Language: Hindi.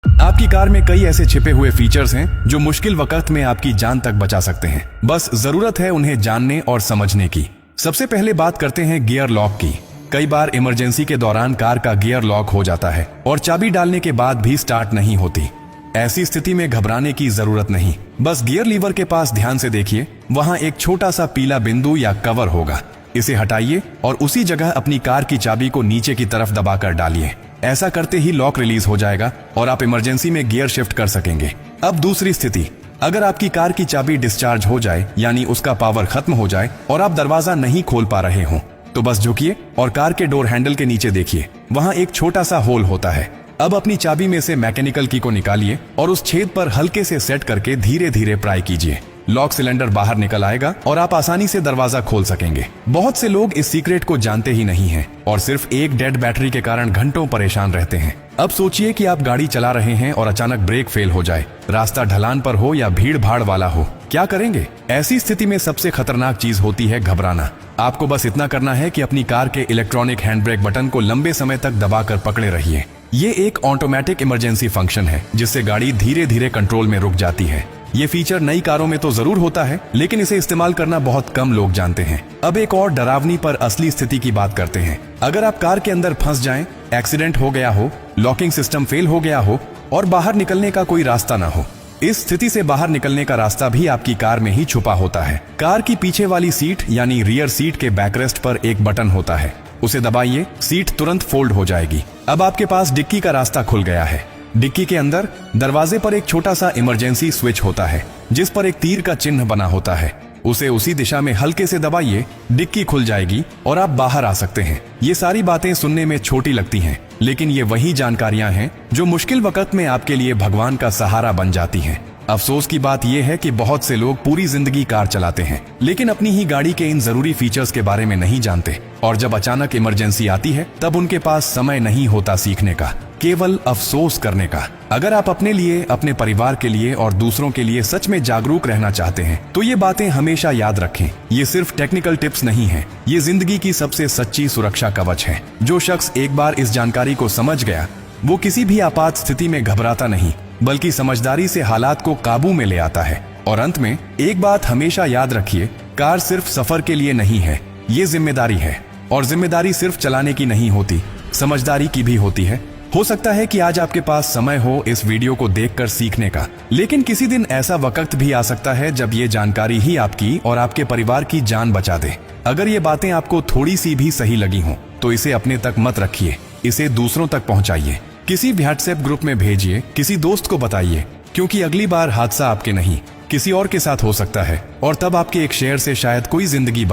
आपकी कार में कई ऐसे छिपे हुए फीचर्स हैं जो मुश्किल वक्त में आपकी जान तक बचा सकते हैं। बस जरूरत है उन्हें जानने और समझने की। सबसे पहले बात करते हैं गियर लॉक की। कई बार इमरजेंसी के दौरान कार का गियर लॉक हो जाता है और चाबी डालने के बाद भी स्टार्ट नहीं होती। ऐसी स्थिति में घबराने की जरूरत नहीं। बस गियर लीवर के पास ध्यान से देखिए, वहां एक छोटा सा पीला बिंदु या कवर होगा। इसे हटाइए और उसी जगह अपनी कार की चाबी को नीचे की तरफ दबाकर डालिए। ऐसा करते ही लॉक रिलीज हो जाएगा और आप इमरजेंसी में गियर शिफ्ट कर सकेंगे। अब दूसरी स्थिति, अगर आपकी कार की चाबी डिस्चार्ज हो जाए, यानी उसका पावर खत्म हो जाए और आप दरवाजा नहीं खोल पा रहे हो, तो बस झुकिए और कार के डोर हैंडल के नीचे देखिए, वहां एक छोटा सा होल होता है। अब अपनी चाबी में से मैकेनिकल की को निकालिए और उस छेद पर हल्के से सेट करके धीरे धीरे प्राई कीजिए। लॉक सिलेंडर बाहर निकल आएगा और आप आसानी से दरवाजा खोल सकेंगे। बहुत से लोग इस सीक्रेट को जानते ही नहीं हैं और सिर्फ एक डेड बैटरी के कारण घंटों परेशान रहते हैं। अब सोचिए कि आप गाड़ी चला रहे हैं और अचानक ब्रेक फेल हो जाए, रास्ता ढलान पर हो या भीड़ भाड़ वाला हो, क्या करेंगे? ऐसी स्थिति में सबसे खतरनाक चीज होती है घबराना। आपको बस इतना करना है कि अपनी कार के इलेक्ट्रॉनिक हैंड ब्रेक बटन को लंबे समय तक दबाकर पकड़े रहिए। ये एक ऑटोमेटिक इमरजेंसी फंक्शन है जिससे गाड़ी धीरे धीरे कंट्रोल में रुक जाती है। ये फीचर नई कारों में तो जरूर होता है, लेकिन इसे इस्तेमाल करना बहुत कम लोग जानते हैं। अब एक और डरावनी पर असली स्थिति की बात करते हैं। अगर आप कार के अंदर फंस जाएं, एक्सीडेंट हो गया हो, लॉकिंग सिस्टम फेल हो गया हो और बाहर निकलने का कोई रास्ता ना हो, इस स्थिति से बाहर निकलने का रास्ता भी आपकी कार में ही छुपा होता है। कार की पीछे वाली सीट यानी रियर सीट के बैकरेस्ट पर एक बटन होता है, उसे दबाइए, सीट तुरंत फोल्ड हो जाएगी। अब आपके पास डिक्की का रास्ता खुल गया है। डिक्की के अंदर दरवाजे पर एक छोटा सा इमरजेंसी स्विच होता है जिस पर एक तीर का चिन्ह बना होता है। उसे उसी दिशा में हल्के से दबाइए, डिक्की खुल जाएगी और आप बाहर आ सकते हैं। ये सारी बातें सुनने में छोटी लगती हैं, लेकिन ये वही जानकारियां हैं जो मुश्किल वक्त में आपके लिए भगवान का सहारा बन जाती हैं। अफसोस की बात यह है कि बहुत से लोग पूरी जिंदगी कार चलाते हैं लेकिन अपनी ही गाड़ी के इन जरूरी फीचर्स के बारे में नहीं जानते, और जब अचानक इमरजेंसी आती है तब उनके पास समय नहीं होता सीखने का, केवल अफसोस करने का। अगर आप अपने लिए, अपने परिवार के लिए और दूसरों के लिए सच में जागरूक रहना चाहते हैं तो ये बातें हमेशा याद रखें। ये सिर्फ टेक्निकल टिप्स नहीं है, ये जिंदगी की सबसे सच्ची सुरक्षा कवच है। जो शख्स एक बार इस जानकारी को समझ गया वो किसी भी आपात स्थिति में घबराता नहीं, बल्कि समझदारी से हालात को काबू में ले आता है। और अंत में एक बात हमेशा याद रखिए, कार सिर्फ सफर के लिए नहीं है, ये जिम्मेदारी है। और जिम्मेदारी सिर्फ चलाने की नहीं होती, समझदारी की भी होती है। हो सकता है कि आज आपके पास समय हो इस वीडियो को देखकर सीखने का, लेकिन किसी दिन ऐसा वक्त भी आ सकता है जब ये जानकारी ही आपकी और आपके परिवार की जान बचा दे। अगर ये बातें आपको थोड़ी सी भी सही लगी हों तो इसे अपने तक मत रखिए, इसे दूसरों तक पहुंचाइए। किसी व्हाट्सएप ग्रुप में भेजिए, किसी दोस्त को बताइए, क्योंकि अगली बार हादसा आपके नहीं किसी और के साथ हो सकता है और तब आपके एक शेयर से शायद कोई जिंदगी